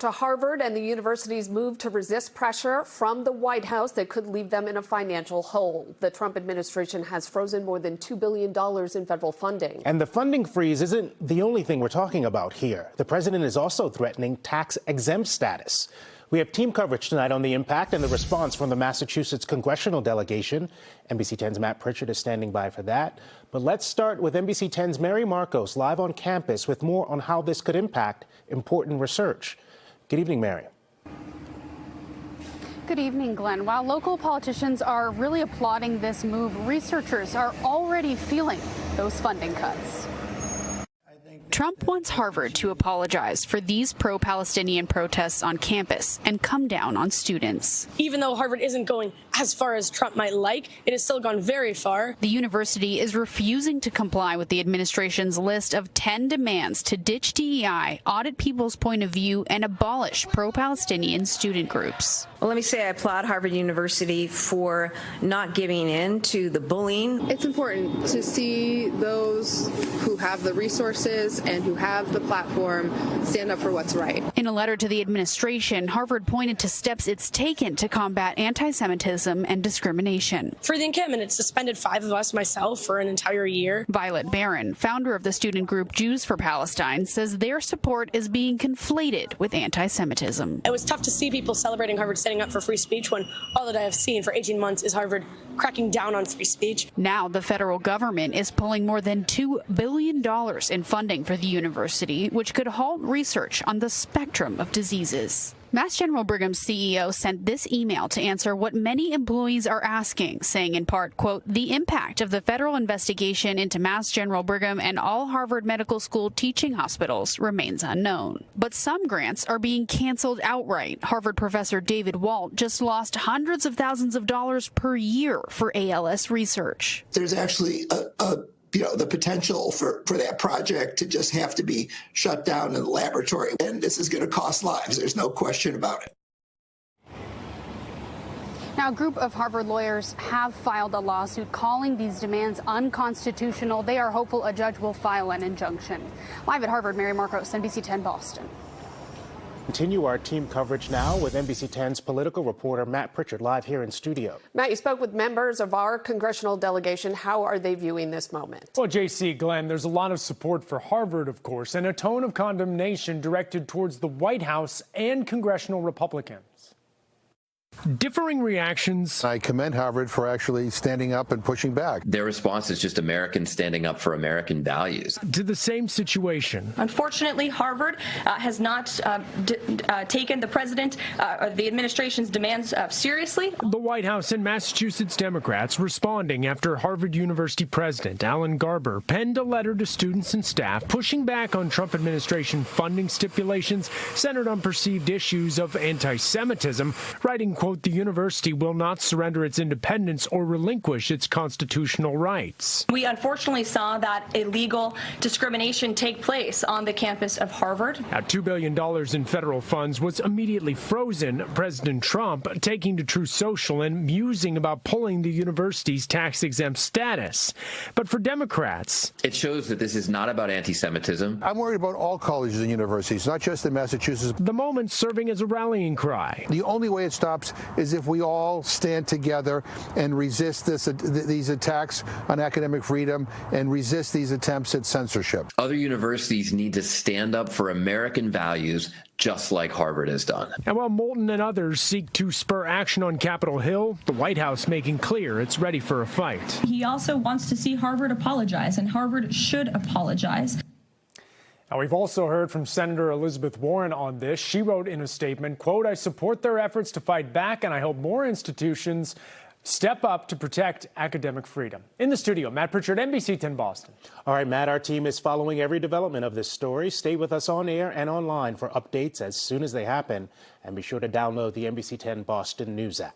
To Harvard and the university's move to resist pressure from the White House that could leave them in a financial hole. The Trump administration has frozen more than $2 billion in federal funding. And the funding freeze isn't the only thing we're talking about here. The president is also threatening tax-exempt status. We have team coverage tonight on the impact and the response from the Massachusetts congressional delegation. NBC 10's Matt Pritchard is standing by for that. But let's start with NBC 10's Mary Marcos live on campus with more on how this could impact important research. Good evening, Mary. Good evening, Glenn. While local politicians are really applauding this move, researchers are already feeling those funding cuts. Trump wants Harvard to apologize for these pro-Palestinian protests on campus and come down on students. Even though Harvard isn't going as far as Trump might like, it has still gone very far. The university is refusing to comply with the administration's list of 10 demands to ditch DEI, audit people's point of view, and abolish pro-Palestinian student groups. Well, let me say I applaud Harvard University for not giving in to the bullying. It's important to see those who have the resources and who have the platform stand up for what's right. In a letter to the administration, Harvard pointed to steps it's taken to combat anti-Semitism and discrimination. For the encampment, it suspended 5 of us, myself, for an entire year. Violet Barron, founder of the student group Jews for Palestine, says their support is being conflated with anti-Semitism. It was tough to see people celebrating Harvard standing up for free speech when all that I have seen for 18 months is Harvard cracking down on free speech. Now the federal government is pulling more than $2 billion in funding for the university, which could halt research on the spectrum of diseases. Mass General Brigham's CEO sent this email to answer what many employees are asking, saying in part, quote, the impact of the federal investigation into Mass General Brigham and all Harvard Medical School teaching hospitals remains unknown. But some grants are being canceled outright. Harvard professor David Walt just lost hundreds of thousands of dollars per year for ALS research. There's actually the potential for that project to just have to be shut down in the laboratory. And this is going to cost lives. There's no question about it. Now, a group of Harvard lawyers have filed a lawsuit calling these demands unconstitutional. They are hopeful a judge will file an injunction. Live at Harvard, Mary Marcos, NBC 10 Boston. Continue our team coverage now with NBC 10's political reporter Matt Pritchard live here in studio. Matt, you spoke with members of our congressional delegation. How are they viewing this moment? Well, J.C., Glenn, there's a lot of support for Harvard, of course, and a tone of condemnation directed towards the White House and congressional Republicans. Differing reactions. I commend Harvard for actually standing up and pushing back. Their response is just Americans standing up for American values. To the same situation. Unfortunately, Harvard has not taken the president or the administration's demands seriously. The White House and Massachusetts Democrats responding after Harvard University President Alan Garber penned a letter to students and staff pushing back on Trump administration funding stipulations centered on perceived issues of anti-Semitism, writing, quote, the university will not surrender its independence or relinquish its constitutional rights. We unfortunately saw that illegal discrimination take place on the campus of Harvard. Now, $2 billion in federal funds was immediately frozen. President Trump taking to Truth Social and musing about pulling the university's tax-exempt status. But for Democrats, it shows that this is not about anti-Semitism. I'm worried about all colleges and universities, not just in Massachusetts. The moment serving as a rallying cry. The only way it stops is if we all stand together and resist these attacks on academic freedom and resist these attempts at censorship. Other universities need to stand up for American values, just like Harvard has done. And while Moulton and others seek to spur action on Capitol Hill, the White House making clear it's ready for a fight. He also wants to see Harvard apologize, and Harvard should apologize. Now, we've also heard from Senator Elizabeth Warren on this. She wrote in a statement, quote, I support their efforts to fight back, and I hope more institutions step up to protect academic freedom. In the studio, Matt Pritchard, NBC 10 Boston. All right, Matt, our team is following every development of this story. Stay with us on air and online for updates as soon as they happen. And be sure to download the NBC 10 Boston News app.